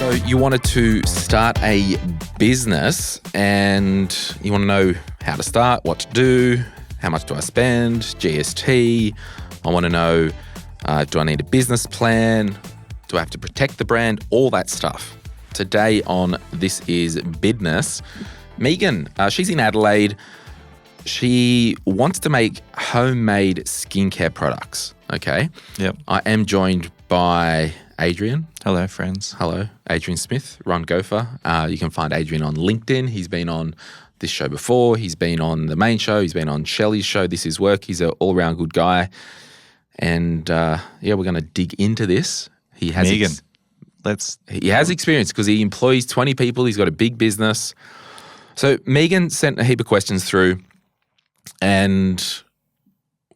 So you wanted to start a business and you want to know how to start, what to do, how much do I spend, GST. I want to know, do I need a business plan? Do I have to protect the brand? All that stuff. Today on This Is Business, Megan, she's in Adelaide. She wants to make homemade skincare products, okay? Yep. I am joined by Adrian. Hello, friends. Hello, Adrian Smith, Run Gopher. You can find Adrian on LinkedIn. He's been on this show before. He's been on the main show. He's been on Shelley's show, This Is Work. He's an all-round good guy. And we're going to dig into this. He has Megan, he has experience because he employs 20 people. He's got a big business. So Megan sent a heap of questions through and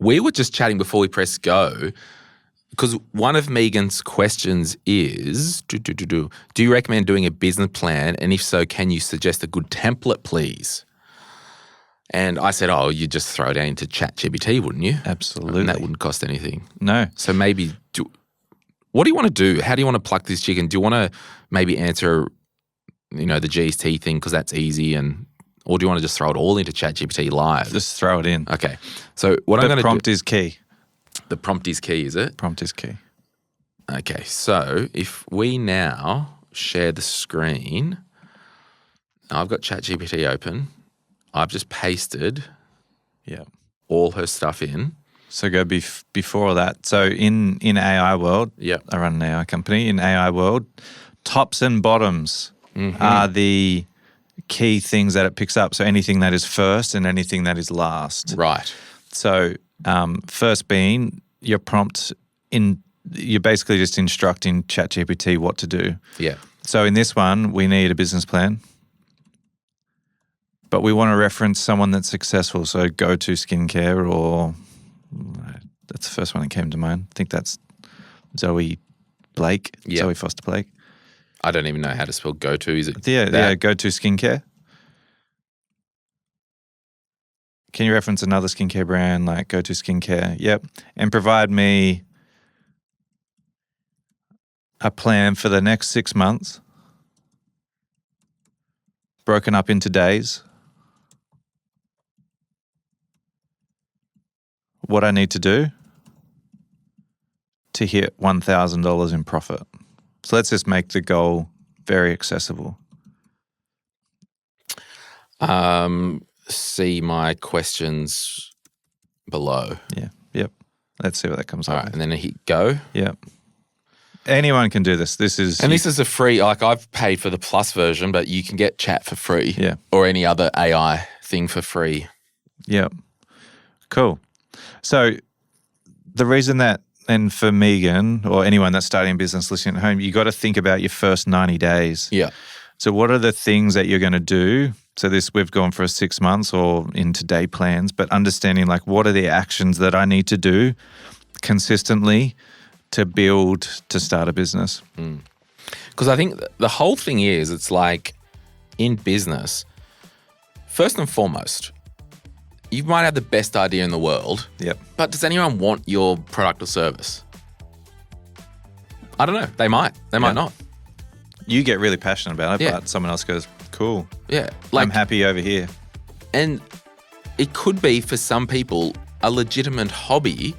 we were just chatting before we pressed go because one of Megan's questions is, do you recommend doing a business plan? And if so, can you suggest a good template, please? And I said, you'd just throw it into ChatGPT, wouldn't you? Absolutely. And that wouldn't cost anything. No. So maybe, what do you want to do? How do you want to pluck this chicken? Do you want to maybe answer, the GST thing because that's easy, or do you want to just throw it all into ChatGPT live? Just throw it in. Okay. So what I'm going to do. The prompt is key. The prompt is key, is it? Prompt is key. Okay. So if we now share the screen, I've got ChatGPT open. I've just pasted all her stuff in. So go before that. So in AI world, I run an AI company. In AI world, tops and bottoms are the key things that it picks up. So anything that is first and anything that is last. Right. So first being your prompt, you're basically just instructing ChatGPT what to do. Yeah. So in this one, we need a business plan. But we want to reference someone that's successful. So Go-To Skincare or that's the first one that came to mind. I think that's Zoe Blake, Zoe Foster Blake. I don't even know how to spell Go-To. Is it? Yeah, Go-To Skincare. Can you reference another skincare brand like Go-To Skincare? Yep. And provide me a plan for the next 6 months, broken up into days. What I need to do to hit $1,000 in profit. So let's just make the goal very accessible. See my questions below. Yeah. Yep. Let's see what that comes up. All right, and then hit go. Yep. Anyone can do this. This is a free. I've paid for the plus version, but you can get chat for free. Yeah. Or any other AI thing for free. Yep. Cool. So the reason that, and for Megan or anyone that's starting a business listening at home, you got to think about your first 90 days. Yeah. So what are the things that you're going to do? So we've gone for 6 months or into day plans, but understanding what are the actions that I need to do consistently to start a business. Because I think the whole thing is, it's like in business, first and foremost, you might have the best idea in the world. Yep. But does anyone want your product or service? I don't know. They might. They might not. You get really passionate about it, but someone else goes, cool. Yeah. I'm happy over here. And it could be for some people a legitimate hobby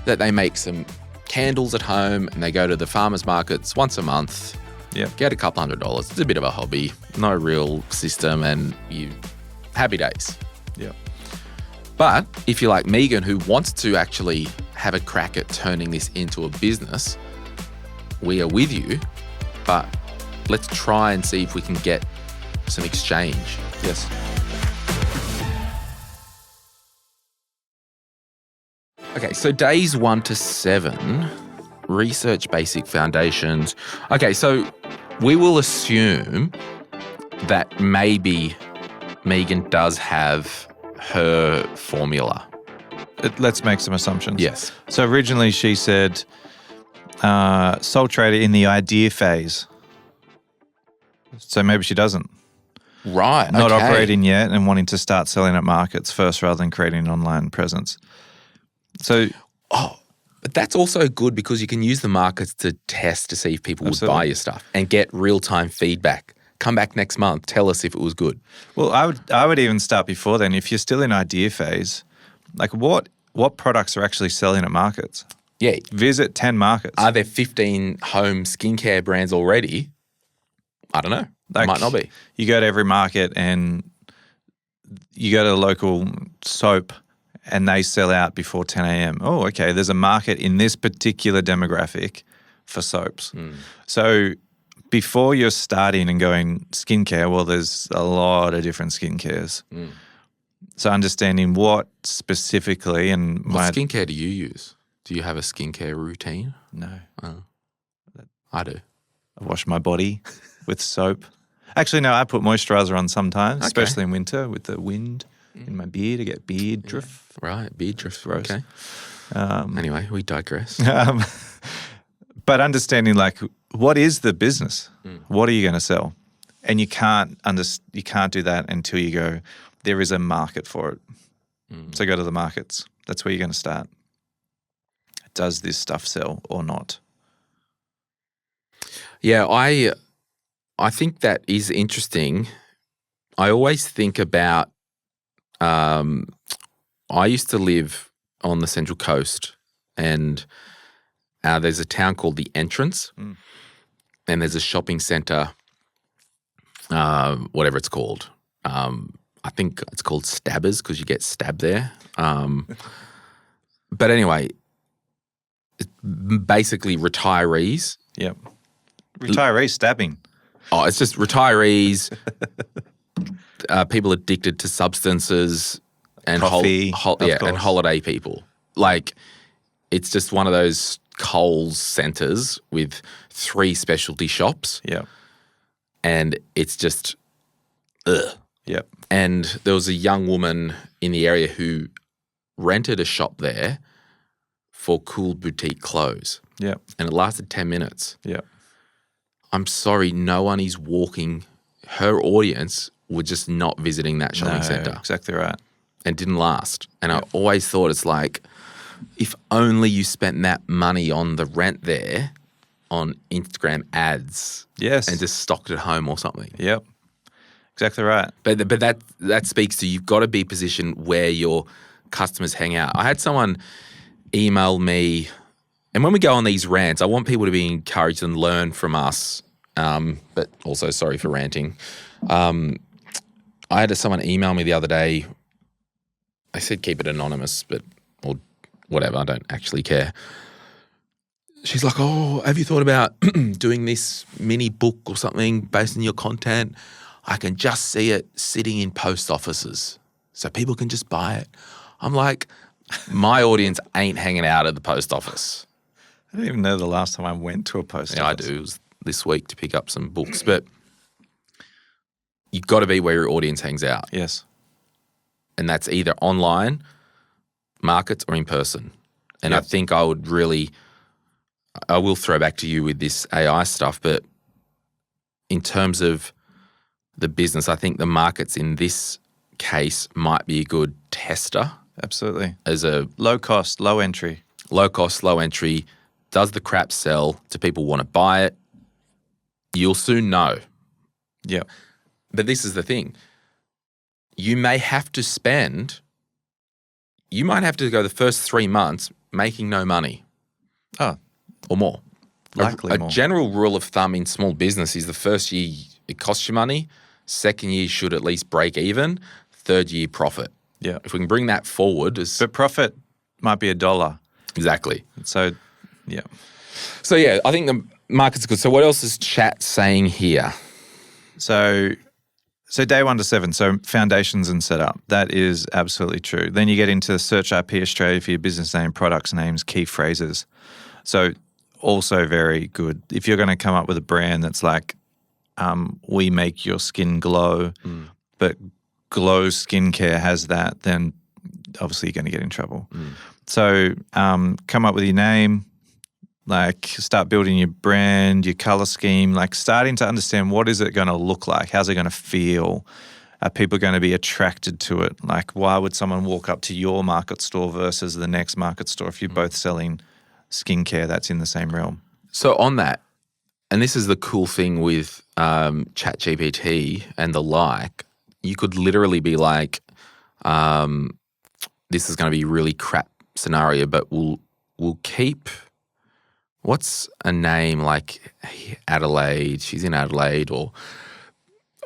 that they make some candles at home and they go to the farmers markets once a month. Yeah. Get a couple $100. It's a bit of a hobby. No real system and happy days. Yeah. But if you're like Megan, who wants to actually have a crack at turning this into a business, we are with you, but let's try and see if we can get some exchange. Yes. Okay, so days 1 to 7, research basic foundations. Okay, so we will assume that maybe Megan does have her formula. Let's make some assumptions. Yes. So originally she said sole trader in the idea phase. So maybe she doesn't. Right. Not operating yet and wanting to start selling at markets first rather than creating an online presence. So But that's also good because you can use the markets to test to see if people would Absolutely. buy your stuff and get real-time feedback. Come back next month. Tell us if it was good. Well, I would even start before then. If you're still in idea phase, like what products are actually selling at markets? Yeah. Visit 10 markets. Are there 15 home skincare brands already? I don't know. Like, Might not be. You go to every market and you go to the local soap and they sell out before 10 a.m. Oh, okay. There's a market in this particular demographic for soaps. So before you're starting and going skincare, well, there's a lot of different skincare. So understanding what specifically and What skincare do you use? Do you have a skincare routine? No. Oh. I do. I wash my body with soap. Actually, no, I put moisturizer on sometimes, especially in winter with the wind in my beard. I get beard drift. Right, beard drift. Gross. Okay. Anyway, we digress. But understanding like what is the business? What are you going to sell? And you can't do that until you go, there is a market for it. So go to the markets. That's where you're going to start. Does this stuff sell or not? Yeah, I think that is interesting. I always think about I used to live on the Central Coast and there's a town called The Entrance and there's a shopping centre, whatever it's called. I think it's called Stabbers because you get stabbed there. But anyway, it's basically retirees. Yep. Retiree stabbing. Oh, it's just retirees, people addicted to substances and Coffee, and holiday people. Like, it's just one of those Coles centres with 3 specialty shops. Yep. And it's just, ugh. Yep. And there was a young woman in the area who rented a shop there for cool boutique clothes. Yep. And it lasted 10 minutes. Yep. I'm sorry, no one is walking. Her audience were just not visiting that shopping centre. Exactly right. And didn't last. And I always thought it's like, if only you spent that money on the rent there on Instagram ads. Yes. And just stocked it home or something. Yep. Exactly right. But that speaks to you've got to be positioned where your customers hang out. I had someone email me, and when we go on these rants, I want people to be encouraged and learn from us, but also sorry for ranting. I had someone email me the other day. I said keep it anonymous, or whatever, I don't actually care. She's like, oh, have you thought about doing this mini book or something based on your content? I can just see it sitting in post offices so people can just buy it. I'm like, my audience ain't hanging out at the post office. I don't even know the last time I went to a post office. I do. It was this week to pick up some books. But you've got to be where your audience hangs out. Yes. And that's either online, markets, or in person. And I think I will throw back to you with this AI stuff, but in terms of the business, I think the markets in this case might be a good tester. Absolutely. As a low cost, low entry. Low cost, low entry. Does the crap sell? Do people want to buy it? You'll soon know. Yeah. But this is the thing. You might have to go the first 3 months making no money. Oh. Or more. Likely more. A general rule of thumb in small business is the first year it costs you money, second year should at least break even, third year profit. Yeah. If we can bring that forward. But profit might be $1. Exactly. So, yeah. So, yeah, I think the market's good. So what else is chat saying here? So day 1 to 7, so foundations and setup. That is absolutely true. Then you get into Search IP Australia for your business name, products, names, key phrases. So also very good. If you're going to come up with a brand that's like, we make your skin glow, but Glow Skincare has that, then obviously you're going to get in trouble. So come up with your name, like start building your brand, your color scheme, like starting to understand what is it going to look like? How's it going to feel? Are people going to be attracted to it? Like why would someone walk up to your market store versus the next market store if you're both selling skincare that's in the same realm. So on that, and this is the cool thing with ChatGPT and the like, you could literally be like, this is going to be a really crap scenario, but we'll keep, what's a name like Adelaide? She's in Adelaide, or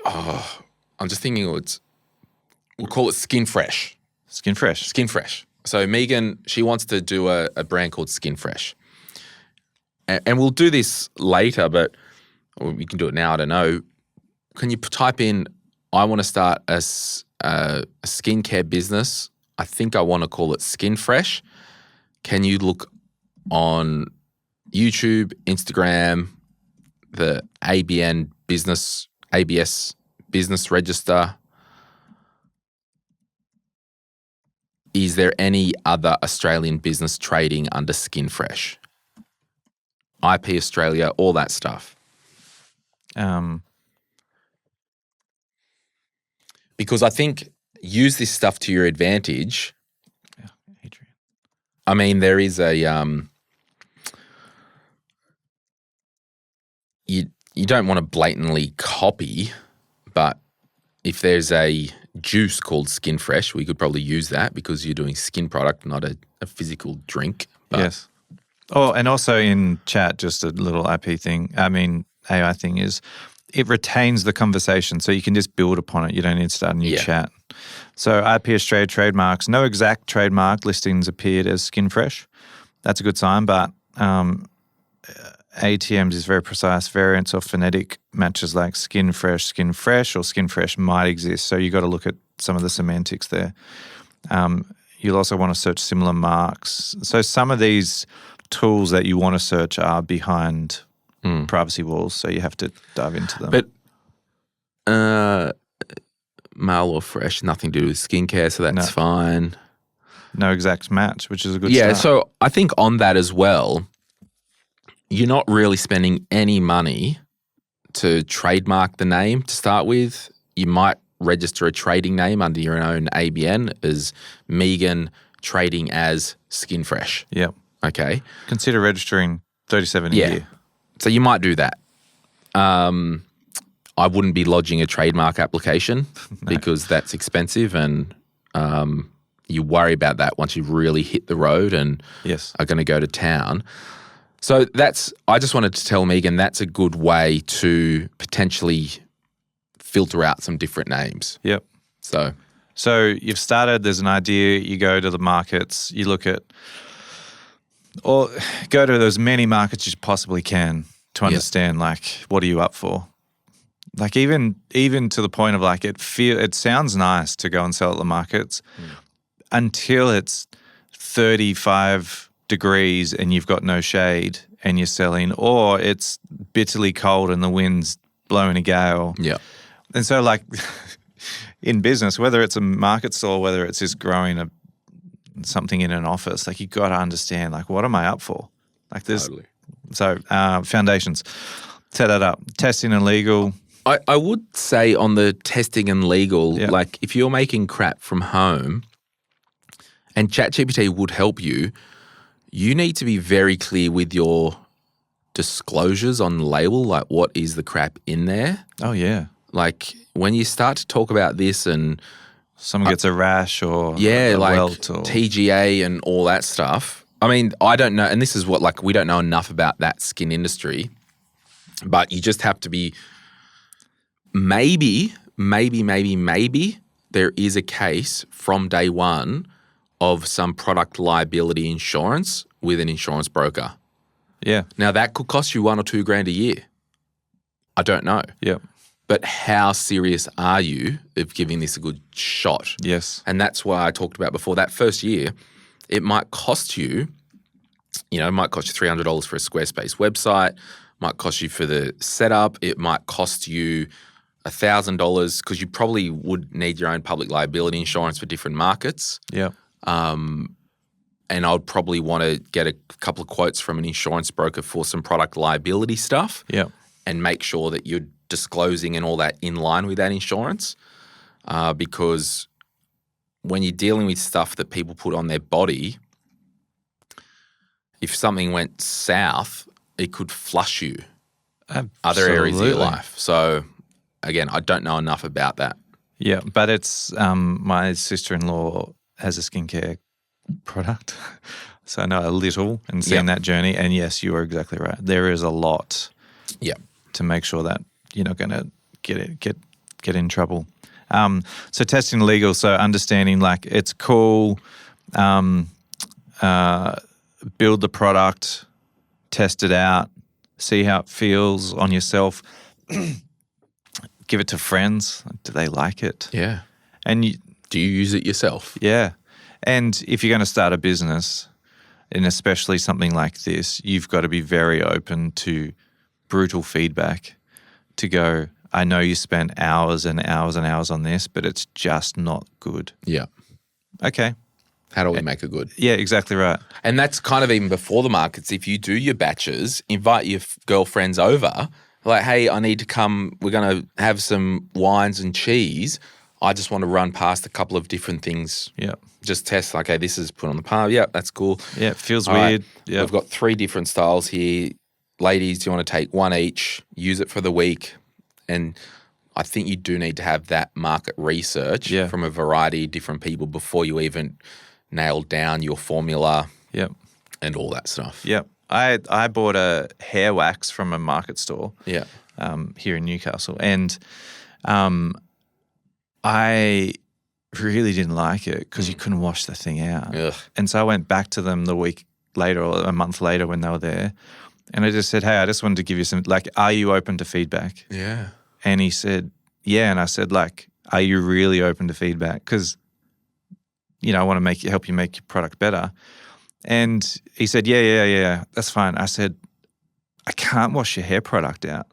I'm just thinking we'll call it Skin Fresh. Skin Fresh. Skin Fresh. So Megan, she wants to do a brand called Skin Fresh. And we'll do this later, but or you can do it now, I don't know. Can you type in, I want to start a skincare business. I think I want to call it Skin Fresh. Can you look on YouTube, Instagram, the ABN business, ABS business register? Is there any other Australian business trading under Skin Fresh? IP Australia, all that stuff. Because I think use this stuff to your advantage. Yeah, Adrian. I mean, there is a you don't want to blatantly copy, but if there's a juice called Skin Fresh, we could probably use that because you're doing skin product, not a physical drink. But yes. Oh, and also in chat, just a little IP thing. I mean, AI thing is it retains the conversation, so you can just build upon it. You don't need to start a new chat. So IP Australia trademarks, no exact trademark listings appeared as Skin Fresh. That's a good sign, but ATMs is very precise. Variants or phonetic matches like Skin Fresh, or Skin Fresh might exist. So you got to look at some of the semantics there. You'll also want to search similar marks. So some of these tools that you want to search are behind privacy walls, so you have to dive into them. But male or fresh, nothing to do with skincare, so that's fine. No exact match, which is a good start. So I think on that as well, you're not really spending any money to trademark the name to start with. You might register a trading name under your own ABN as Megan trading as Skin Fresh. Yep. Okay. Consider registering $37 a year. So you might do that. I wouldn't be lodging a trademark application because that's expensive, and you worry about that once you've really hit the road and are going to go to town. So I just wanted to tell Megan that's a good way to potentially filter out some different names. Yep. So you've started, there's an idea, you go to the markets, you look at, or go to as many markets as you possibly can to understand, like, what are you up for? Like even to the point of like it sounds nice to go and sell at the markets until it's 35 degrees and you've got no shade and you're selling, or it's bitterly cold and the wind's blowing a gale. Yeah. And so like in business, whether it's a market stall, whether it's just growing something in an office, like you got to understand, like, what am I up for? Like this. Totally. So foundations, set that up. Testing and legal. I would say on the testing and legal, like if you're making crap from home and ChatGPT would help you, you need to be very clear with your disclosures on the label, like what is the crap in there. Oh, yeah. Like when you start to talk about this and someone gets a rash or a like welt or TGA and all that stuff. I mean, I don't know, and this is what, like, we don't know enough about that skin industry, but you just have to be maybe there is a case from day one of some product liability insurance with an insurance broker. Yeah. Now, that could cost you $1,000 or $2,000 a year. I don't know. Yeah. But how serious are you of giving this a good shot? Yes. And that's why I talked about before, that first year, it might cost you, it might cost you $300 for a Squarespace website, might cost you for the setup, it might cost you $1,000 because you probably would need your own public liability insurance for different markets. Yeah. And I'd probably want to get a couple of quotes from an insurance broker for some product liability stuff. Yeah. And make sure that you're disclosing and all that in line with that insurance, because when you're dealing with stuff that people put on their body, if something went south, it could flush you Absolutely. other areas of your life. So again, I don't know enough about that. Yeah, but it's my sister-in-law has a skincare product, so I know a little and seen that journey. And yes, you are exactly right. There is a lot to make sure that you're not going to get in trouble. So testing legal, so understanding like it's cool, build the product, test it out, see how it feels on yourself. Give it to friends. Do they like it? Yeah. And do you use it yourself? Yeah. And if you're going to start a business, and especially something like this, you've got to be very open to brutal feedback to go, I know you spent hours and hours and hours on this, but it's just not good. Yeah. Okay. How do we make it good? Yeah, exactly right. And that's kind of even before the markets. If you do your batches, invite your girlfriends over. Like, hey, I need to come. We're going to have some wines and cheese. I just want to run past a couple of different things. Yeah. Just test, like, okay, this is put on the palm. Yeah, that's cool. Yeah, it feels All weird. Right. Yeah. We've got 3 different styles here. Ladies, do you want to take one each, use it for the week? And I think you do need to have that market research from a variety of different people before you even nail down your formula and all that stuff. Yep. I bought a hair wax from a market store here in Newcastle, and I really didn't like it because you couldn't wash the thing out. Ugh. And so I went back to them the week later or a month later when they were there, and I just said, hey, I just wanted to give you some, like, are you open to feedback? Yeah. And he said, yeah. And I said, like, are you really open to feedback? Because, you know, I want to help you make your product better. And he said, yeah, that's fine. I said, I can't wash your hair product out.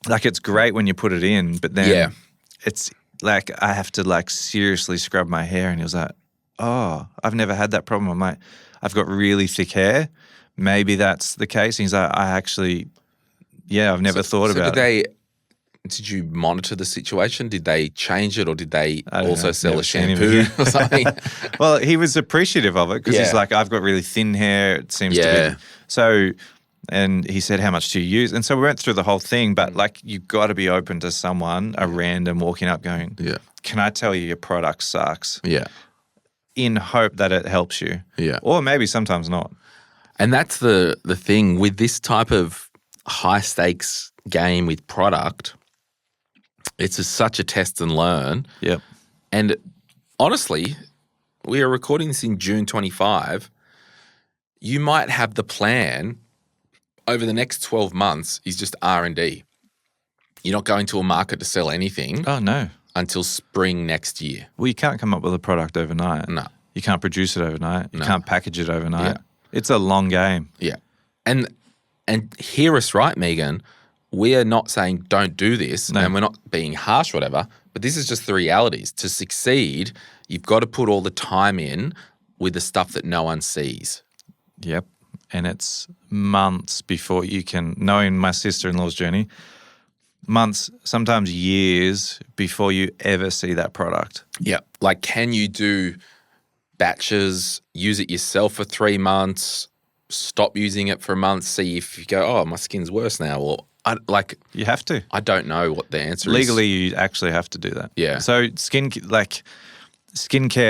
Like, it's great when you put it in, but then it's like I have to, like, seriously scrub my hair. And he was like, oh, I've never had that problem. I'm like, I've got really thick hair. Maybe that's the case. And he's like, I've never thought about it. Did you monitor the situation? Did they change it, or did they also sell Never a seen him shampoo again. or something? Well, he was appreciative of it because he's like, I've got really thin hair. It seems to be. So, and he said, how much do you use? And so we went through the whole thing, but like, you've got to be open to someone, a random walking up going, can I tell you your product sucks? Yeah. In hope that it helps you. Yeah. Or maybe sometimes not. And that's the thing with this type of high stakes game with product. It's such a test and learn. Yep. And honestly, we are recording this in June 25. You might have the plan over the next 12 months is just R&D. You're not going to a market to sell anything. Oh, no. Until spring next year. Well, you can't come up with a product overnight. No. You can't produce it overnight. You No. can't package it overnight. Yeah. It's a long game. Yeah. And hear us right, Megan. We are not saying don't do this, and we're not being harsh or whatever, but this is just the realities. To succeed, you've got to put all the time in with the stuff that no one sees. Yep. And it's months before you can, knowing my sister-in-law's journey, months, sometimes years before you ever see that product. Yeah. Like, can you do batches, use it yourself for 3 months, stop using it for a month, see if you go, oh, my skin's worse now, or you have to. I don't know what the answer is. Legally, you actually have to do that. Yeah. So skincare,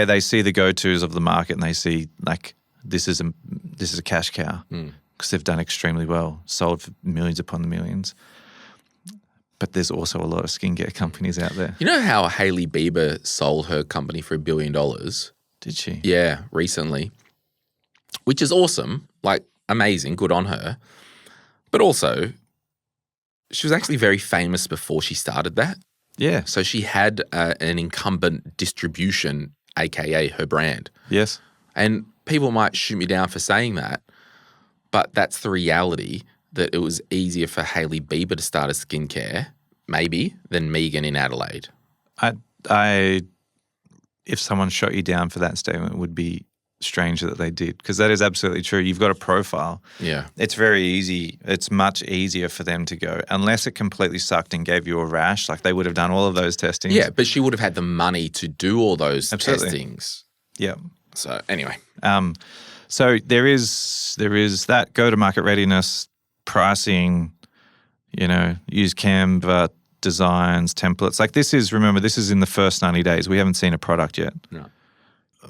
they see the go-tos of the market and they see like this is a cash cow because they've done extremely well, sold for millions upon the millions. But there's also a lot of skincare companies out there. You know how Hailey Bieber sold her company for $1 billion? Did she? Yeah, recently, which is awesome, like amazing, good on her. But also, she was actually very famous before she started that. Yeah. So she had an incumbent distribution, aka her brand. Yes. And people might shoot me down for saying that, but that's the reality, that it was easier for Hailey Bieber to start a skincare, maybe, than Megan in Adelaide. If someone shot you down for that statement, it would be strange that they did, because that is absolutely true. You've got a profile. Yeah. It's very easy. It's much easier for them to go, unless it completely sucked and gave you a rash, like they would have done all of those testings. Yeah, but she would have had the money to do all those testings. Yeah. So anyway. So there is that go-to-market readiness, pricing, use Canva, designs, templates. Like this is in the first 90 days. We haven't seen a product yet. No.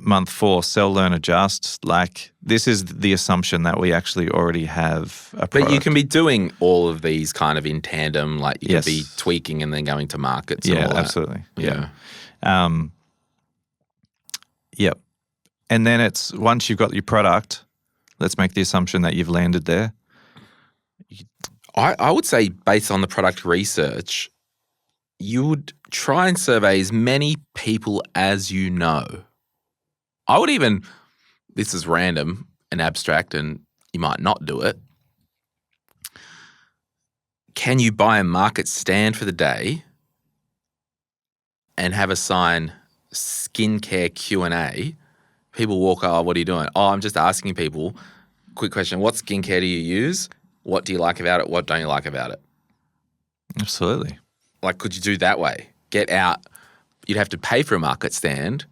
Month 4, sell, learn, adjust. Like this is the assumption that we actually already have a product. But you can be doing all of these kind of in tandem. Like you can be tweaking and then going to markets. And all that. Absolutely. Yeah. Yep. And then it's once you've got your product, let's make the assumption that you've landed there. I would say based on the product research, you would try and survey as many people as you know. I would even, this is random and abstract and you might not do it. Can you buy a market stand for the day and have a sign skincare Q&A? People walk, oh, what are you doing? Oh, I'm just asking people, quick question, what skincare do you use? What do you like about it? What don't you like about it? Absolutely. Like, could you do that way? Get out. You'd have to pay for a market stand.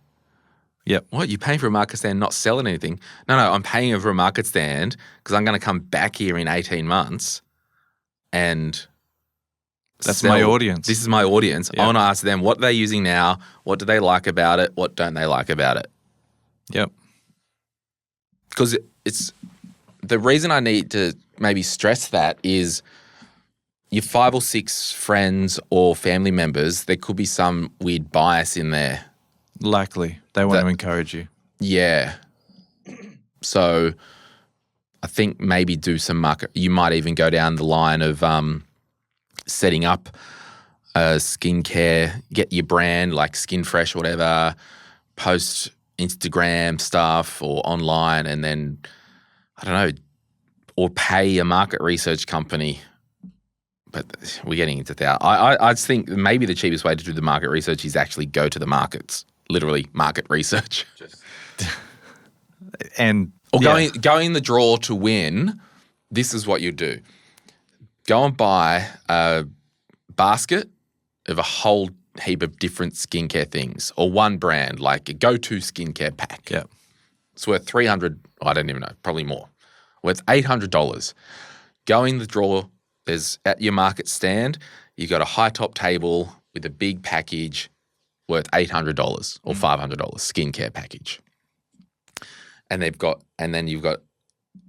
Yep. What? You're paying for a market stand, not selling anything? No, I'm paying for a market stand because I'm going to come back here in 18 months and that's my audience. This is my audience. Yep. I want to ask them, what are they using now? What do they like about it? What don't they like about it? Yep. Because it's the reason I need to maybe stress that is your 5 or 6 friends or family members, there could be some weird bias in there. Likely. They want to encourage you. Yeah. So I think maybe do some market. You might even go down the line of setting up a skincare, get your brand like Skin Fresh or whatever, post Instagram stuff or online and then, I don't know, or pay a market research company. But we're getting into that. I just think maybe the cheapest way to do the market research is actually go to the markets. Literally market research. Going the draw to win, this is what you do. Go and buy a basket of a whole heap of different skincare things or one brand, like a go-to skincare pack. Yeah. It's worth $300, I don't even know, probably more. Worth $800. Go in the draw, there's at your market stand, you've got a high top table with a big package worth $800 or $500 skincare package. And then you've got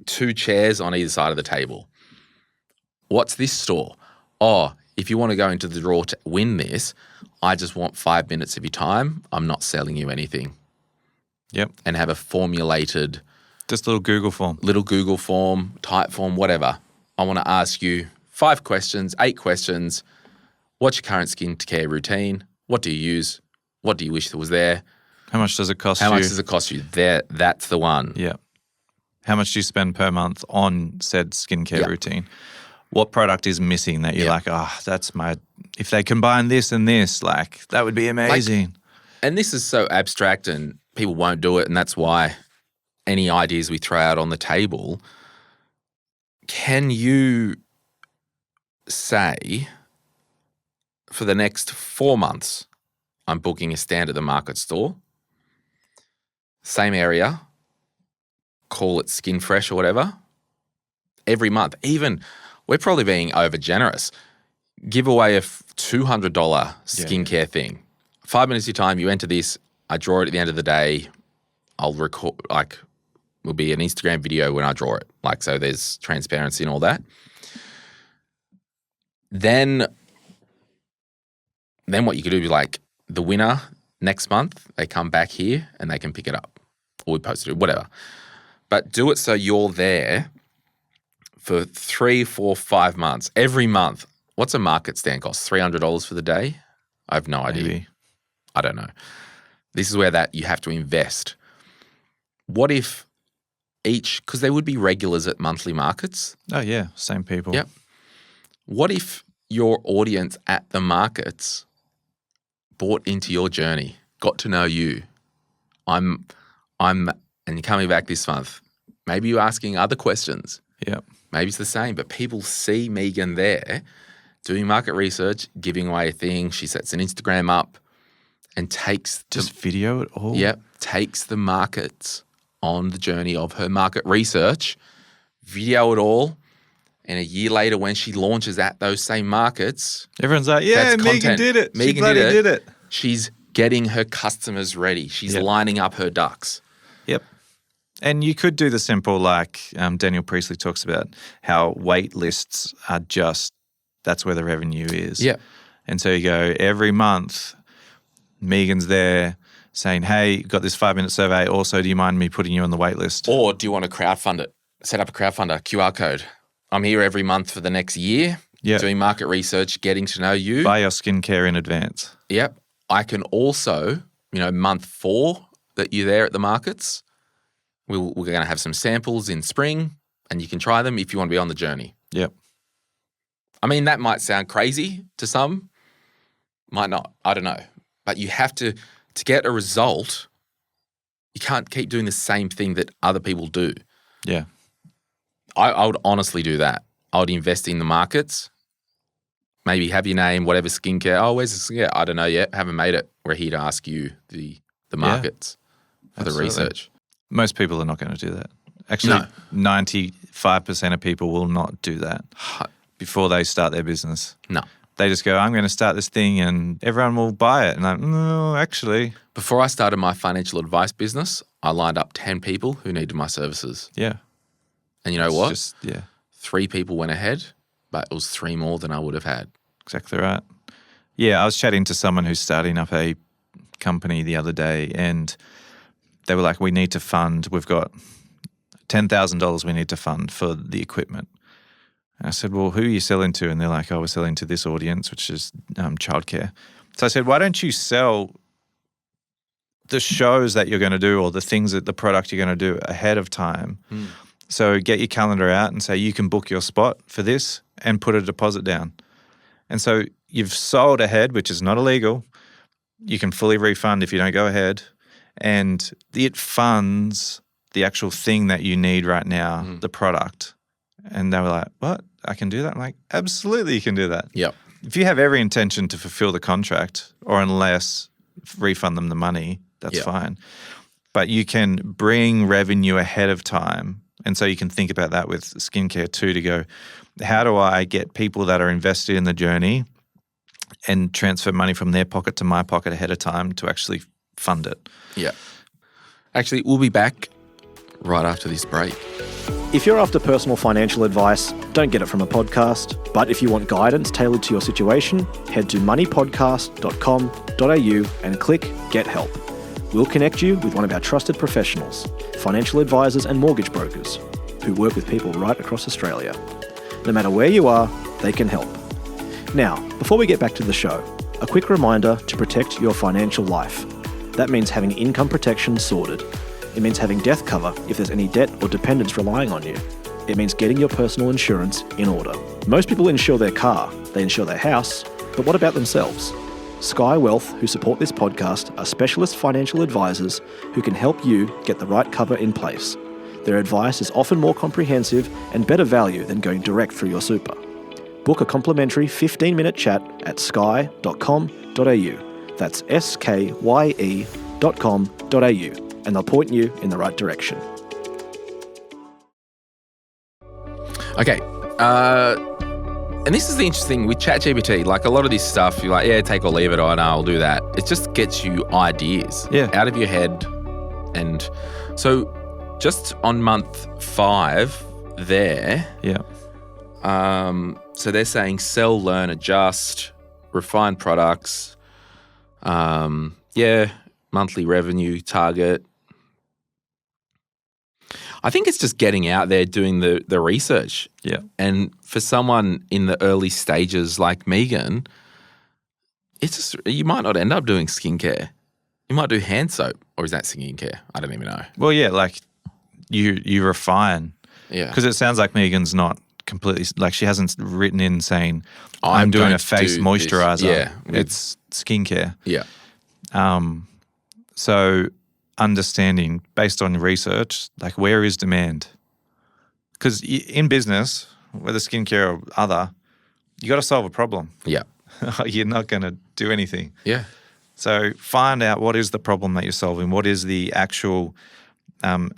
2 chairs on either side of the table. What's this store? Oh, if you want to go into the draw to win this, I just want 5 minutes of your time. I'm not selling you anything. Yep. And have a formulated... Just a little Google form. Type form, whatever. I want to ask you 5 questions, 8 questions. What's your current skincare routine? What do you use? What do you wish that was there? How much does it cost you? How much does it cost you? That's the one. Yeah. How much do you spend per month on said skincare routine? What product is missing that you're like, that's my, if they combine this and this, like, that would be amazing. And this is so abstract and people won't do it, and that's why any ideas we throw out on the table, can you say for the next 4 months, I'm booking a stand at the market store, same area, call it Skin Fresh or whatever, every month. Even, we're probably being over generous. Give away a $200 skincare thing. 5 minutes of your time, you enter this, I draw it at the end of the day, I'll record, like, will be an Instagram video when I draw it. Like, so there's transparency and all that. Then what you could do is like, the winner next month, they come back here and they can pick it up. Or we post it, whatever. But do it so you're there for 3, 4, 5 months. Every month. What's a market stand cost? $300 for the day? I have no idea. Maybe. I don't know. This is where you have to invest. What if because they would be regulars at monthly markets. Oh, yeah. Same people. Yep. What if your audience at the markets bought into your journey, got to know you? And you're coming back this month. Maybe you're asking other questions. Yeah. Maybe it's the same, but people see Megan there doing market research, giving away a thing. She sets an Instagram up and takes... Just video it all? Yep. Takes the markets on the journey of her market research, video it all, and a year later when she launches at those same markets, everyone's like, yeah, Megan did it. Megan she bloody did it. She's getting her customers ready. She's lining up her ducks. Yep. And you could do the simple like Daniel Priestley talks about how wait lists are just, that's where the revenue is. Yeah. And so you go every month, Megan's there saying, hey, got this 5-minute survey. Also, do you mind me putting you on the wait list? Or do you want to crowdfund it? Set up a crowdfunder, QR code. I'm here every month for the next year doing market research, getting to know you. Buy your skincare in advance. Yep. I can also, month 4 that you're there at the markets, we're going to have some samples in spring and you can try them if you want to be on the journey. Yep. I mean, that might sound crazy to some, might not. I don't know. But you have to get a result, you can't keep doing the same thing that other people do. Yeah. I would honestly do that. I would invest in the markets, maybe have your name, whatever skincare. Oh, where's the skincare? I don't know yet. Haven't made it. We're here to ask you the markets for the research. Most people are not going to do that. Actually, 95% of people will not do that before they start their business. No. They just go, I'm going to start this thing and everyone will buy it. And I'm, no, actually. Before I started my financial advice business, I lined up 10 people who needed my services. Yeah. And you know what? 3 people went ahead, but it was 3 more than I would have had. Exactly right. Yeah, I was chatting to someone who's starting up a company the other day and they were like, we need to fund, we've got $10,000 we need to fund for the equipment. And I said, well, who are you selling to? And they're like, oh, we're selling to this audience, which is childcare. So I said, why don't you sell the shows that you're going to do or the things that the product you're going to do ahead of time? So get your calendar out and say you can book your spot for this and put a deposit down. And so you've sold ahead, which is not illegal. You can fully refund if you don't go ahead. And it funds the actual thing that you need right now, the product. And they were like, what? I can do that? I'm like, absolutely you can do that. Yep. If you have every intention to fulfill the contract or unless refund them the money, that's fine. But you can bring revenue ahead of time. And so you can think about that with skincare too, to go, how do I get people that are invested in the journey and transfer money from their pocket to my pocket ahead of time to actually fund it? Yeah. Actually, we'll be back right after this break. If you're after personal financial advice, don't get it from a podcast. But if you want guidance tailored to your situation, head to moneypodcast.com.au and click Get Help. We'll connect you with one of our trusted professionals, financial advisors and mortgage brokers, who work with people right across Australia. No matter where you are, they can help. Now, before we get back to the show, a quick reminder to protect your financial life. That means having income protection sorted. It means having death cover if there's any debt or dependents relying on you. It means getting your personal insurance in order. Most people insure their car, they insure their house, but what about themselves? Sky Wealth, who support this podcast, are specialist financial advisors who can help you get the right cover in place. Their advice is often more comprehensive and better value than going direct through your super. Book a complimentary 15-minute chat at sky.com.au. That's skye.com.au. And they'll point you in the right direction. Okay. And this is the interesting with ChatGPT. Like a lot of this stuff, you're like, yeah, take or leave it, or no, I'll do that. It just gets you ideas out of your head. And so just on month 5 there, so they're saying sell, learn, adjust, refine products, monthly revenue target. I think it's just getting out there doing the research. Yeah. And for someone in the early stages like Megan, it's just, you might not end up doing skincare. You might do hand soap, or is that skincare? I don't even know. Well, yeah, like you refine. Yeah. Because it sounds like Megan's not completely, like she hasn't written in saying, I'm doing a face moisturizer. Yeah. It's skincare. Yeah. So understanding based on research, like where is demand? Because in business, whether skincare or other, you got to solve a problem. Yeah. You're not going to do anything. Yeah. So find out what is the problem that you're solving. What is the actual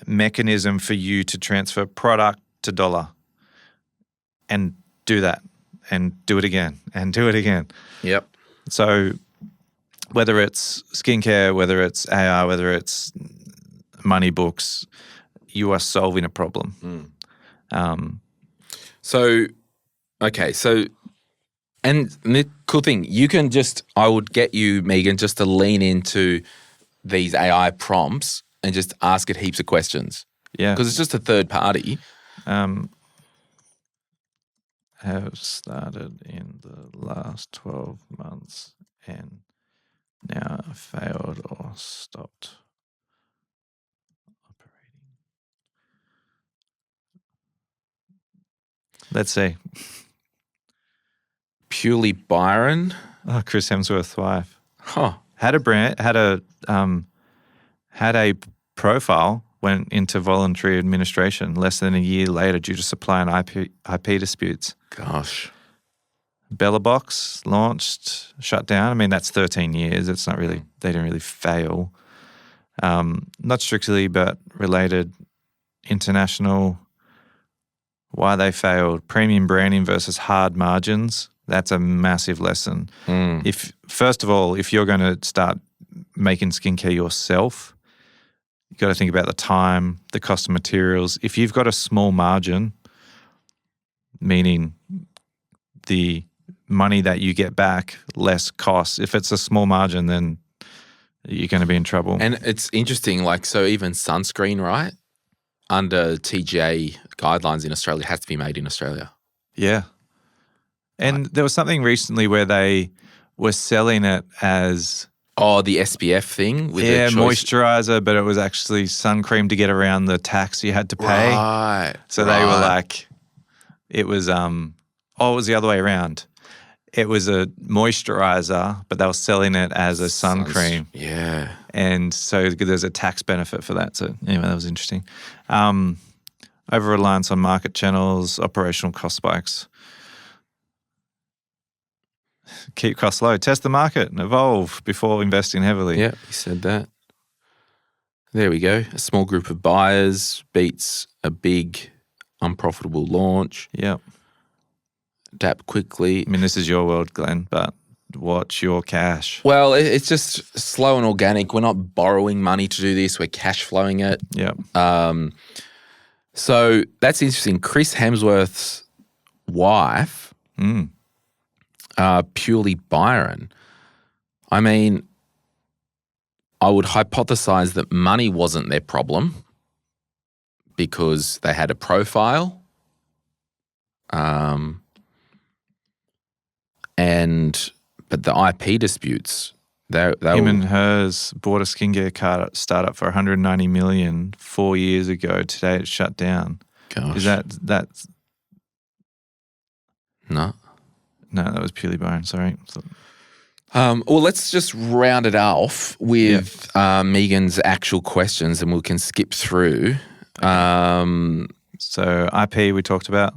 mechanism for you to transfer product to dollar, and do that, and do it again, and do it again. Yep. So whether it's skincare, whether it's AI, whether it's money books, you are solving a problem. And the cool thing, I would get you, Megan, just to lean into these AI prompts and just ask it heaps of questions. Yeah. Because it's just a third party. Have started in the last 12 months and now failed or stopped operating. Let's see. Purely Byron. Oh, Chris Hemsworth's wife. Huh. Had a profile, went into voluntary administration less than a year later due to supply and IP disputes. Gosh. Bella Box launched, shut down. I mean, that's 13 years. It's not really, they didn't really fail. Not strictly, but related. International, why they failed. Premium branding versus hard margins. That's a massive lesson. First of all, if you're going to start making skincare yourself, you've got to think about the time, the cost of materials. If you've got a small margin, meaning the money that you get back, less costs. If it's a small margin, then you're going to be in trouble. And it's interesting, so even sunscreen, right? Under TGA guidelines in Australia, has to be made in Australia. Yeah. And there was something recently where they were selling it as... Oh, the SPF thing? With moisturizer, but it was actually sun cream to get around the tax you had to pay. Right. So they were like, it was, it was the other way around. It was a moisturizer, but they were selling it as a sun cream. Yeah. And so there's a tax benefit for that. So anyway, that was interesting. Over-reliance on market channels, operational cost spikes. Keep costs low. Test the market and evolve before investing heavily. Yeah, you said that. There we go. A small group of buyers beats a big unprofitable launch. Yep. Adapt quickly. I mean, this is your world, Glen, but watch your cash. Well, it's just slow and organic. We're not borrowing money to do this. We're cash flowing it. Yep. So that's interesting. Chris Hemsworth's wife, purely Byron. I mean, I would hypothesize that money wasn't their problem because they had a profile. But the IP disputes, him and hers bought a skincare startup for $190 million 4 years ago. Today it's shut down. Gosh. Is that's no? No, that was purely Byron. Sorry. Well, let's just round it off with Megan's actual questions, and we can skip through. So IP we talked about.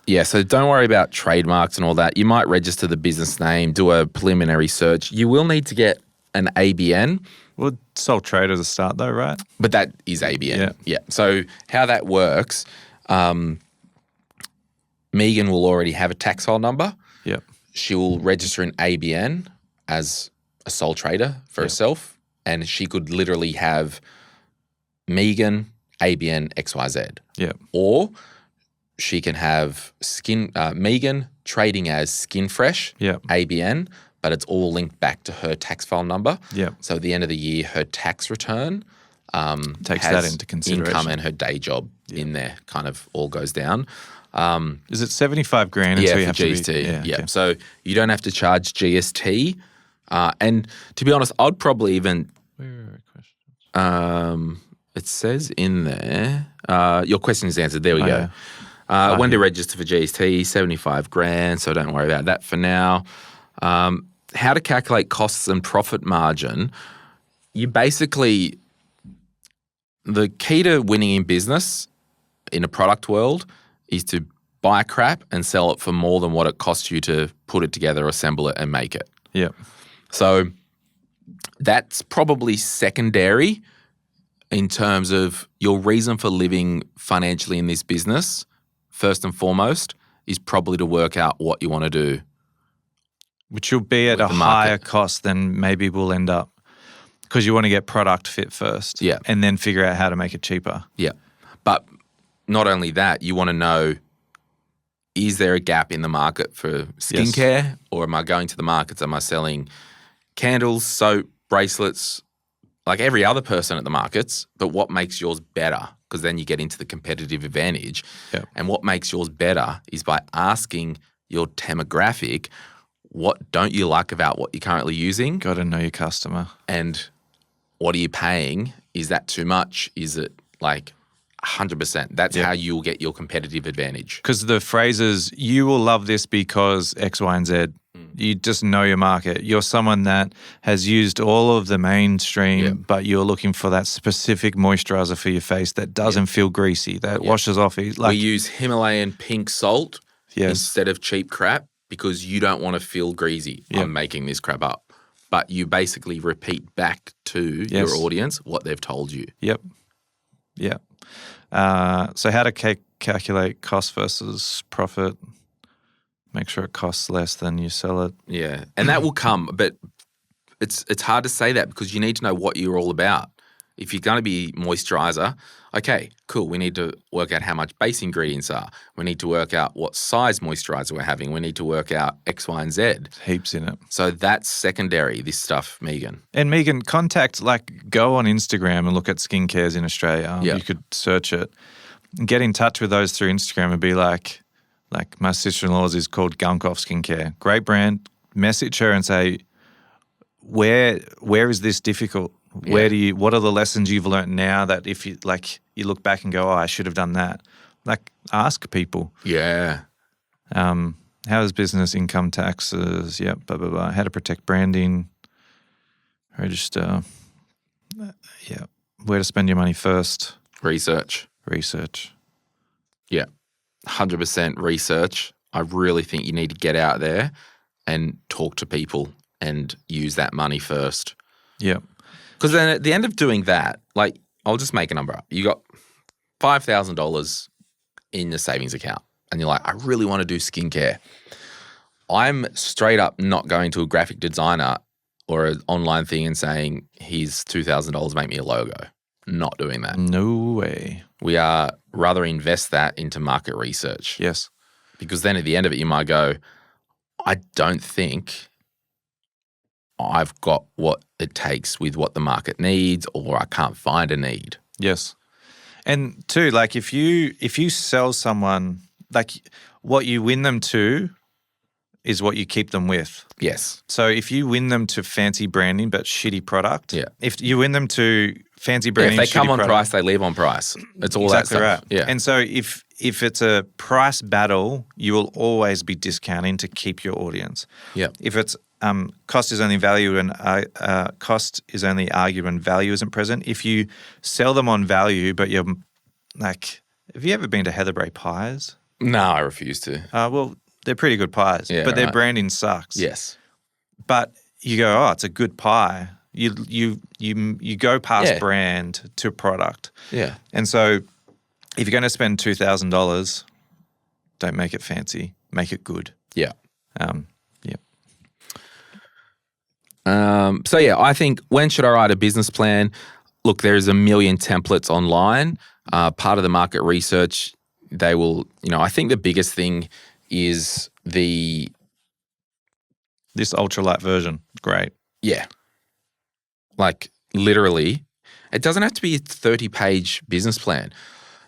Yeah, so don't worry about trademarks and all that. You might register the business name, do a preliminary search. You will need to get an ABN. Well, sole trader as a start though, right? But that is ABN. Yeah. So how that works, Megan will already have a tax file number. Yep. She will register an ABN as a sole trader for herself, and she could literally have Megan, ABN, XYZ. Yeah. Or she can have Megan trading as Skin Fresh, ABN, but it's all linked back to her tax file number. Yeah. So at the end of the year, her tax return takes has that into consideration. Income and her day job in there kind of all goes down. Is it $75,000? Yeah, so you for have GST. To be, Okay. So you don't have to charge GST. And to be honest, I'd probably even. Where are questions? It says in there. Your question is answered. There we go. Yeah. When to register for GST, $75,000. So don't worry about that for now. How to calculate costs and profit margin. You basically, the key to winning in business in a product world is to buy crap and sell it for more than what it costs you to put it together, assemble it, and make it. Yep. So that's probably secondary in terms of your reason for living financially in this business, first and foremost, is probably to work out what you want to do. Which will be at a higher cost than maybe we'll end up, because you want to get product fit first, and then figure out how to make it cheaper. Yeah, but not only that, you want to know, is there a gap in the market for skincare, or am I going to the markets? Am I selling candles, soap, bracelets, like every other person at the markets? But what makes yours better? Because then you get into the competitive advantage. Yep. And what makes yours better is by asking your demographic, what don't you like about what you're currently using? Got to know your customer. And what are you paying? Is that too much? Is it like 100%? That's how you'll get your competitive advantage. Because the phrases, you will love this because X, Y, and Z. You just know your market. You're someone that has used all of the mainstream, but you're looking for that specific moisturizer for your face that doesn't feel greasy, that washes off. Like, we use Himalayan pink salt instead of cheap crap because you don't want to feel greasy. I'm making this crap up. But you basically repeat back to your audience what they've told you. Yep. So how to calculate cost versus profit. Make sure it costs less than you sell it. Yeah, and that will come, but it's hard to say that because you need to know what you're all about. If you're going to be moisturizer, okay, cool. We need to work out how much base ingredients are. We need to work out what size moisturizer we're having. We need to work out X, Y, and Z. Heaps in it. So that's secondary, this stuff, Megan. And Megan, go on Instagram and look at skincares in Australia. You could search it. Get in touch with those through Instagram and be like my sister-in-law's is called Glen Skincare. Great brand. Message her and say, where is this difficult? What are the lessons you've learned now that if you look back and go, oh, I should have done that? Like, ask people. Yeah. How is business, income taxes? Yep, blah, blah, blah. How to protect branding. Register. Yeah. Where to spend your money first. Research. Yeah. 100% research. I really think you need to get out there and talk to people and use that money first. Yeah. Because then at the end of doing that, I'll just make a number up. You got $5,000 in your savings account and you're like, I really want to do skincare. I'm straight up not going to a graphic designer or an online thing and saying, here's $2,000, make me a logo. Not doing that. No way. We are rather invest that into market research. Yes. Because then at the end of it, you might go, I don't think I've got what it takes with what the market needs, or I can't find a need. Yes. And too, if you sell someone, what you win them to is what you keep them with. Yes. So if you win them to fancy branding but shitty product, if you win them to fancy branding, if they come on price, they leave on price. It's all exactly that stuff. Right. Yeah. And so if it's a price battle, you will always be discounting to keep your audience. Yeah. If it's cost is only value and cost is only argued when value isn't present. If you sell them on value, but you're have you ever been to Heatherbrae Pies? No, I refuse to. Well, they're pretty good pies, but their branding sucks. Yes. But you go, oh, it's a good pie. You go past brand to product. Yeah. And so if you're going to spend $2,000, don't make it fancy. Make it good. Yeah. Yeah. I think when should I write a business plan? Look, there's a million templates online. Part of the market research, they will, I think the biggest thing is this ultralight version. Great. Yeah. Literally, it doesn't have to be a 30-page business plan.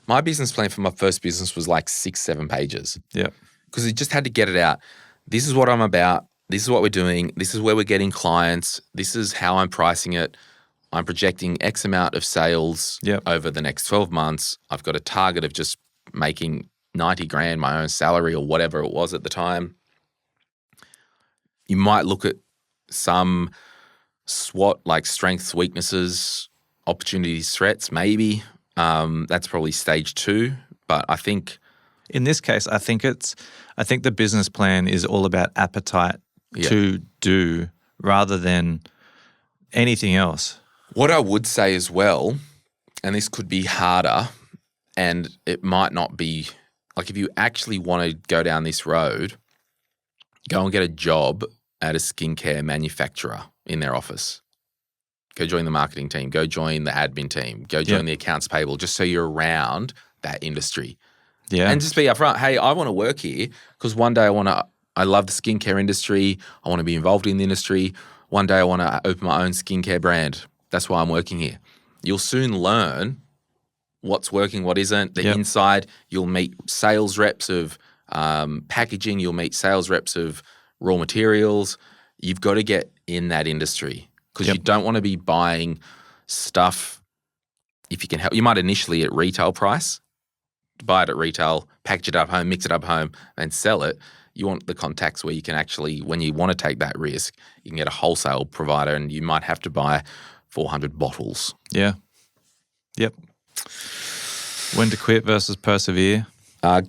My business plan for my first business was 6-7 pages. Yeah. Because it just had to get it out. This is what I'm about. This is what we're doing. This is where we're getting clients. This is how I'm pricing it. I'm projecting X amount of sales over the next 12 months. I've got a target of just making 90 grand my own salary or whatever it was at the time. You might look at some SWOT, strengths, weaknesses, opportunities, threats, maybe. That's probably stage 2. But I think in this case, I think the business plan is all about appetite to do rather than anything else. What I would say as well, and this could be harder, and it might not be, like if you actually want to go down this road, go and get a job at a skincare manufacturer in their office. Go join the marketing team. Go join the admin team. Go join the accounts payable, just so you're around that industry. Yeah. And just be upfront. Hey, I want to work here because one day I love the skincare industry. I want to be involved in the industry. One day I want to open my own skincare brand. That's why I'm working here. You'll soon learn what's working, what isn't. The inside, you'll meet sales reps of packaging. You'll meet sales reps of raw materials. You've got to get in that industry because you don't want to be buying stuff if you can help. You might initially at retail price, buy it at retail, package it up home, mix it up home, and sell it. You want the contacts where you can actually, when you want to take that risk, you can get a wholesale provider and you might have to buy 400 bottles. Yeah. Yep. When to quit versus persevere. I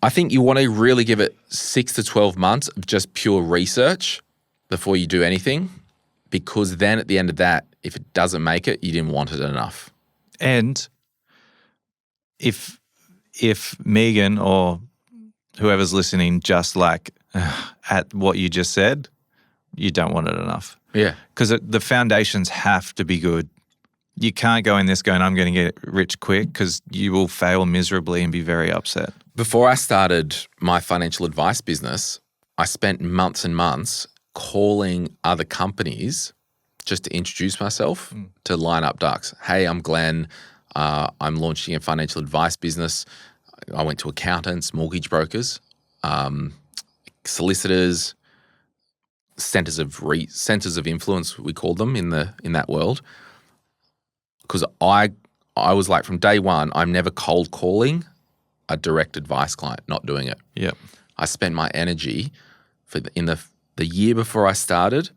think you want to really give it 6 to 12 months of just pure research before you do anything, because then at the end of that, if it doesn't make it, you didn't want it enough. And if Megan or whoever's listening just like at what you just said, you don't want it enough. Yeah. Because the foundations have to be good. You can't go in this going, I'm going to get rich quick, because you will fail miserably and be very upset. Before I started my financial advice business, I spent months and months calling other companies just to introduce myself, to line up ducks. Hey, I'm Glen. I'm launching a financial advice business. I went to accountants, mortgage brokers, solicitors, centers of influence, we call them in that world. Because I was like, from day one, I'm never cold calling a direct advice client, not doing it. Yep. I spent my energy in the year before I started,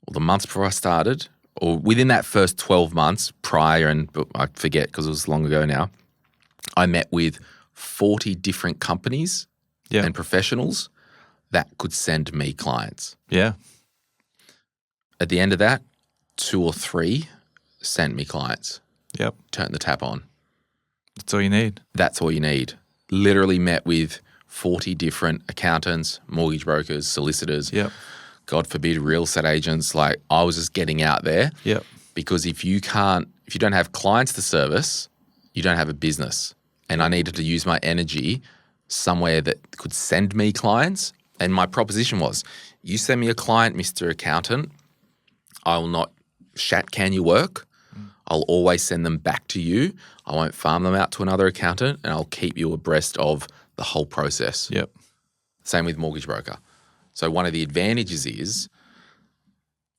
or the months before I started, or within that first 12 months prior, and I forget because it was long ago now, I met with 40 different companies and professionals that could send me clients. Yeah. At the end of that, 2 or 3 sent me clients. Yep. Turn the tap on. That's all you need. That's all you need. Literally met with 40 different accountants, mortgage brokers, solicitors, God forbid, real estate agents. Like, I was just getting out there. Yep. Because if you don't have clients to service, you don't have a business. And I needed to use my energy somewhere that could send me clients. And my proposition was, you send me a client, Mr. Accountant, I will not can your work. I'll always send them back to you. I won't farm them out to another accountant, and I'll keep you abreast of the whole process. Yep. Same with mortgage broker. So one of the advantages is,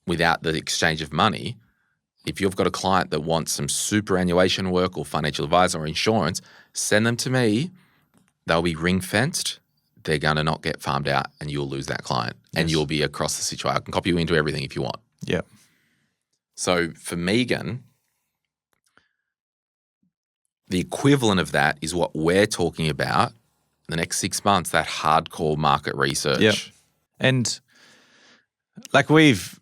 without the exchange of money, if you've got a client that wants some superannuation work or financial advisor or insurance, send them to me. They'll be ring-fenced. They're going to not get farmed out, and you'll lose that client. Yes. And you'll be across the situation. I can copy you into everything if you want. Yep. So for Megan, the equivalent of that is what we're talking about the next 6 months, that hardcore market research. Yep. And like, we've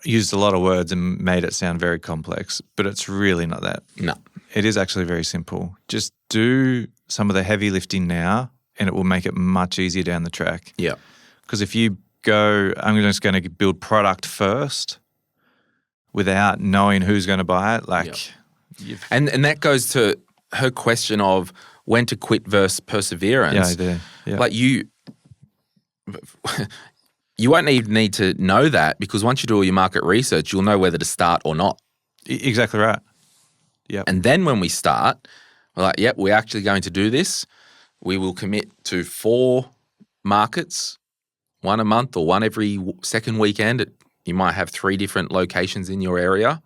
used a lot of words and made it sound very complex, but it's really not that. No. It is actually very simple. Just do some of the heavy lifting now, and it will make it much easier down the track. Yeah. Because if you go, I'm just going to build product first without knowing who's going to buy it, like... Yep. And that goes to her question of when to quit versus perseverance. Yeah, I do. Yeah. Like, you won't even need to know that, because once you do all your market research, you'll know whether to start or not. Exactly right. Yeah. And then when we start, we're like, yep, we're actually going to do this. We will commit to 4 markets, 1 a month or 1 every second weekend. You might have 3 different locations in your area.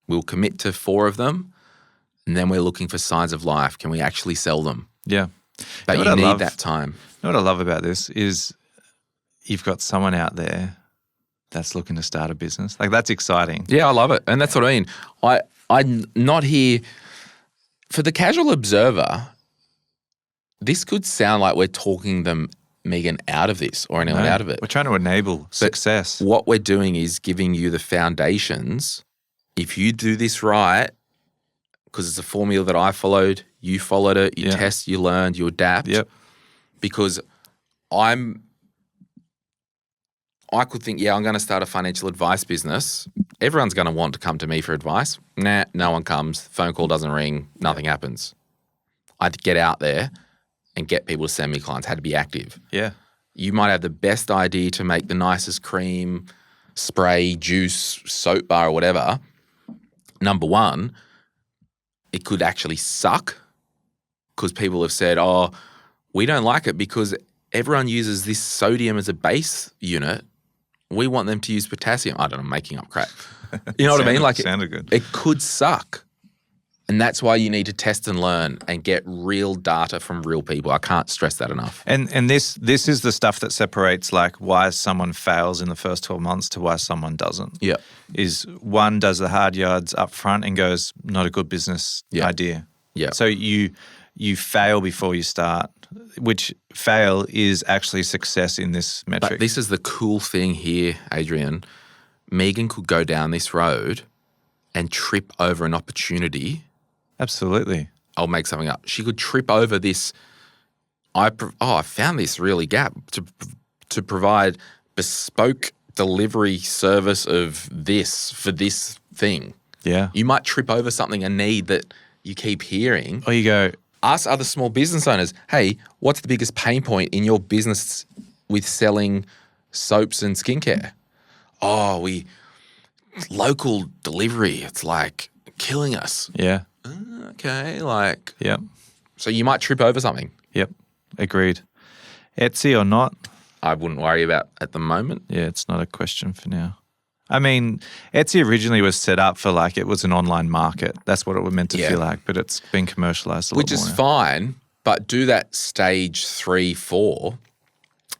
We'll commit to 4 of them, and then we're looking for signs of life. Can we actually sell them? Yeah. But you need that time. You know what I love about this is you've got someone out there that's looking to start a business. Like, that's exciting. Yeah, I love it. And that's what I mean. I'm not here – for the casual observer, this could sound like we're talking Megan out of this or anyone out of it. We're trying to enable success. But what we're doing is giving you the foundations. If you do this right, because it's a formula that I followed. You followed it. You test, you learned, you adapt. Yep. Because I could think, I'm going to start a financial advice business. Everyone's going to want to come to me for advice. Nah, no one comes. Phone call doesn't ring. Nothing happens. I had to get out there and get people to send me clients. Had to be active. Yeah. You might have the best idea to make the nicest cream, spray, juice, soap bar, or whatever. Number one, it could actually suck because people have said, we don't like it because everyone uses this sodium as a base unit. We want them to use potassium. I don't know, I'm making up crap. You know what I mean? Like sounded good. It could suck. And that's why you need to test and learn and get real data from real people. I can't stress that enough. And this is the stuff that separates like why someone fails in the first 12 months to why someone doesn't. Yeah. Is one does the hard yards up front and goes, not a good business idea. Yeah. So you fail before you start, which fail is actually success in this metric. But this is the cool thing here, Adrian. Megan could go down this road and trip over an opportunity. Absolutely. I'll make something up. She could trip over this. I found this really gap to provide bespoke delivery service of this for this thing. Yeah. You might trip over something, a need that you keep hearing. Or you go, ask other small business owners, hey, what's the biggest pain point in your business with selling soaps and skincare? Local delivery, it's like killing us. Yeah. Okay, Yep. So you might trip over something. Yep. Agreed. Etsy or not? I wouldn't worry about at the moment. Yeah, it's not a question for now. I mean, Etsy originally was set up for like it was an online market. That's what it was meant to feel like, but it's been commercialized a lot more. Which is now. fine, but do that stage 3, 4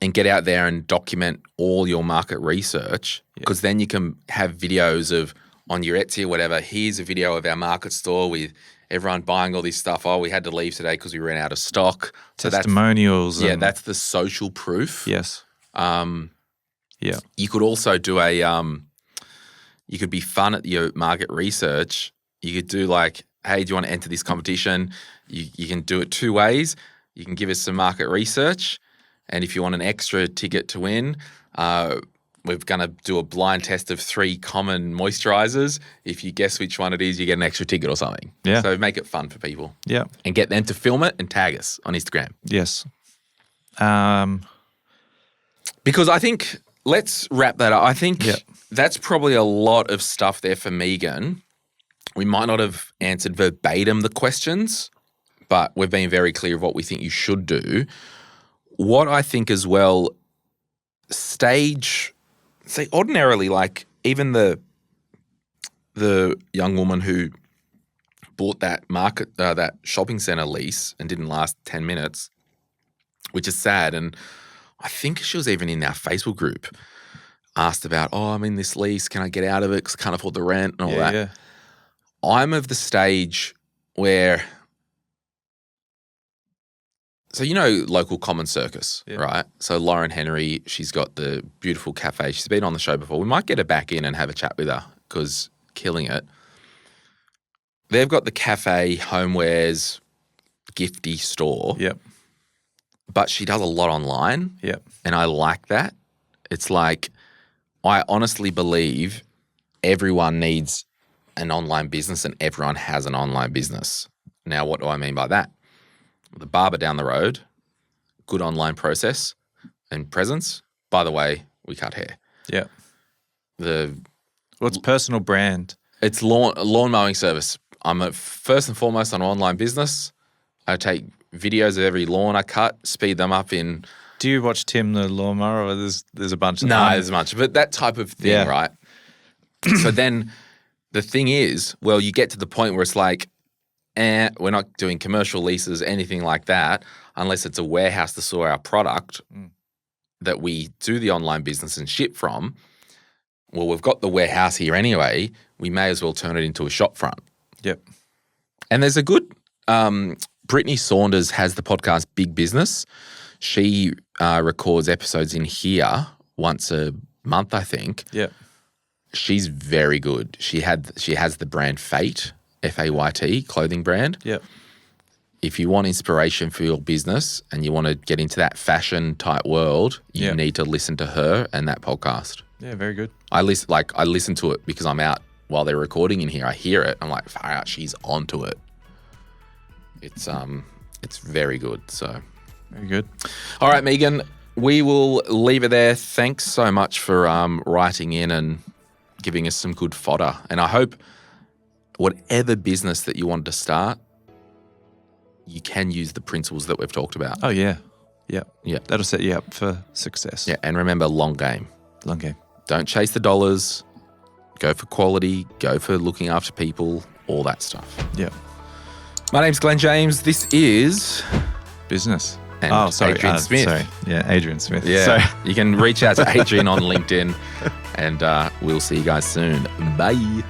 and get out there and document all your market research because then you can have videos of on your Etsy or whatever, here's a video of our market store with everyone buying all this stuff. We had to leave today because we ran out of stock. So testimonials. That's the social proof. Yes. You could also do you could be fun at your market research. You could do like, hey, do you want to enter this competition? You can do it 2 ways. You can give us some market research. And if you want an extra ticket to win, we're going to do a blind test of 3 common moisturizers. If you guess which one it is, you get an extra ticket or something. Yeah. So make it fun for people. Yeah. And get them to film it and tag us on Instagram. Yes. Because I think, let's wrap that up. I think that's probably a lot of stuff there for Megan. We might not have answered verbatim the questions, but we've been very clear of what we think you should do. What I think as well, ordinarily, like even the young woman who bought that that shopping center lease and didn't last 10 minutes, which is sad. And I think she was even in our Facebook group, asked about, I'm in this lease, can I get out of it because I can't afford the rent and all that. Yeah. I'm of the stage where, so you know local Common Circus, right? So Lauren Henry, she's got the beautiful cafe. She's been on the show before. We might get her back in and have a chat with her because killing it. They've got the cafe, homewares, gifty store. Yep. But she does a lot online. Yep. And I like that. It's like, I honestly believe everyone needs an online business and everyone has an online business. Now, what do I mean by that? The barber down the road, good online process and presence. By the way, we cut hair. Yeah. What's personal brand? It's lawn mowing service. I'm first and foremost an online business. I take videos of every lawn I cut, speed them up in. Do you watch Tim the lawnmower, or there's a bunch of them? No, there's a bunch, but that type of thing, right? So then the thing is, well, you get to the point where it's like, we're not doing commercial leases, anything like that, unless it's a warehouse to store our product that we do the online business and ship from. Well, we've got the warehouse here anyway. We may as well turn it into a shop front. Yep. And there's a good Brittany Saunders has the podcast Big Business. She records episodes in here once a month, I think. Yeah. She's very good. She has the brand Fate, FAYT, clothing brand. Yep. If you want inspiration for your business and you want to get into that fashion type world, you need to listen to her and that podcast. Yeah, very good. I listen to it because I'm out while they're recording in here. I hear it. I'm like, far out, she's onto it. It's very good. So very good. All right, Megan, we will leave it there. Thanks so much for writing in and giving us some good fodder. And I hope whatever business that you want to start, you can use the principles that we've talked about. Oh, yeah. Yeah. Yeah. That'll set you up for success. Yeah. And remember, long game. Long game. Don't chase the dollars. Go for quality. Go for looking after people. All that stuff. Yeah. My name's Glen James. This is Business. And Adrian Smith. Sorry. Yeah, Adrian Smith. Yeah. Sorry. You can reach out to Adrian on LinkedIn and we'll see you guys soon. Bye.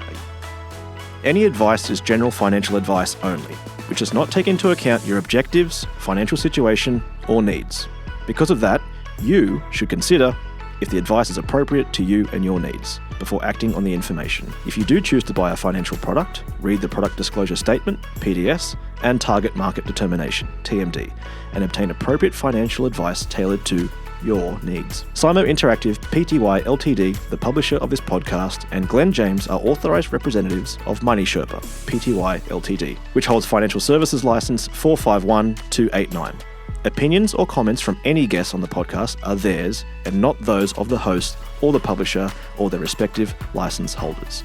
Any advice is general financial advice only, which does not take into account your objectives, financial situation, or needs. Because of that, you should consider if the advice is appropriate to you and your needs before acting on the information. If you do choose to buy a financial product, read the Product Disclosure Statement, PDS, and Target Market Determination, TMD, and obtain appropriate financial advice tailored to your needs. Simo Interactive Pty Ltd, the publisher of this podcast, and Glen James are authorised representatives of Money Sherpa Pty Ltd, which holds financial services license 451289. Opinions or comments from any guests on the podcast are theirs and not those of the host or the publisher or their respective license holders.